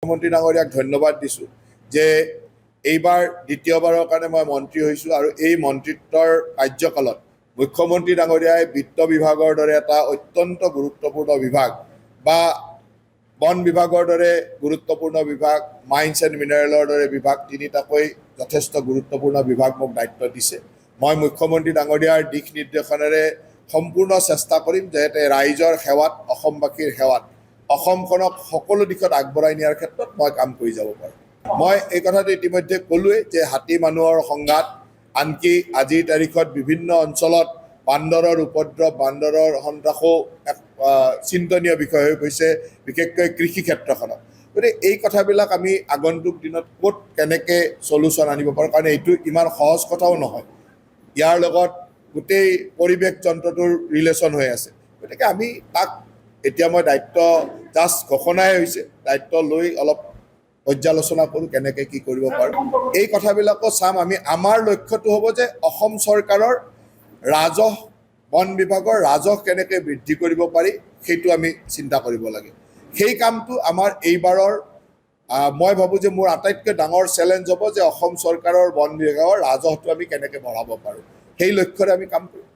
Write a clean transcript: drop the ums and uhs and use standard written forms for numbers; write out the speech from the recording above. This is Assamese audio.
মুখ্যমন্ত্ৰী ডাঙৰীয়াক ধন্যবাদ দিছোঁ যে এইবাৰ দ্বিতীয়বাৰৰ কাৰণে মই মন্ত্ৰী হৈছোঁ আৰু এই মন্ত্ৰিত্বৰ কাৰ্যকালত মুখ্যমন্ত্ৰী ডাঙৰীয়াই বিত্ত বিভাগৰ দৰে এটা অত্যন্ত গুৰুত্বপূৰ্ণ বিভাগ বা বন বিভাগৰ দৰে গুৰুত্বপূৰ্ণ বিভাগ, মাইন্স এণ্ড মিনাৰেলৰ দৰে বিভাগ, তিনিটাকৈ যথেষ্ট গুৰুত্বপূৰ্ণ বিভাগ মোক দায়িত্ব দিছে। মই মুখ্যমন্ত্ৰী ডাঙৰীয়াৰ দিশ নিৰ্দেশনেৰে সম্পূৰ্ণ চেষ্টা কৰিম যাতে ৰাইজৰ সেৱাত, অসমবাসীৰ সেৱাত অসমখনক সকলো দিশত আগবঢ়াই নিয়াৰ ক্ষেত্ৰত মই কাম কৰি যাব পাৰোঁ। মই এই কথাটো ইতিমধ্যে ক'লোৱেই যে হাতী মানুহৰ সংঘাত, আনকি আজিৰ তাৰিখত বিভিন্ন অঞ্চলত বান্দৰৰ উপদ্ৰৱ, বান্দৰৰ সন্ত্ৰাসো এক চিন্তনীয় বিষয় হৈ গৈছে, বিশেষকৈ কৃষি ক্ষেত্ৰখনত। গতিকে এই কথাবিলাক আমি আগন্তুক দিনত ক'ত কেনেকৈ চলুচন আনিব পাৰোঁ, কাৰণ এইটো ইমান সহজ কথাও নহয়। ইয়াৰ লগত গোটেই পৰিৱেশ যন্ত্ৰটোৰ ৰিলেশ্যন হৈ আছে। গতিকে আমি তাক এতিয়া মই দায়িত্ব জাষ্ট ঘোষণাই হৈছে, দায়িত্ব লৈ অলপ পৰ্যালোচনা কৰোঁ কেনেকৈ কি কৰিব পাৰোঁ। এই কথাবিলাকো চাম আমি। আমাৰ লক্ষ্যটো হ'ব যে অসম চৰকাৰৰ ৰাজহ, বন বিভাগৰ ৰাজহ কেনেকৈ বৃদ্ধি কৰিব পাৰি সেইটো আমি চিন্তা কৰিব লাগে। সেই কামটো আমাৰ এইবাৰৰ মই ভাবোঁ যে মোৰ আটাইতকৈ ডাঙৰ চেলেঞ্জ হ'ব যে অসম চৰকাৰৰ বন বিভাগৰ ৰাজহটো আমি কেনেকৈ বঢ়াব পাৰোঁ, সেই লক্ষ্যৰে আমি কাম কৰিম।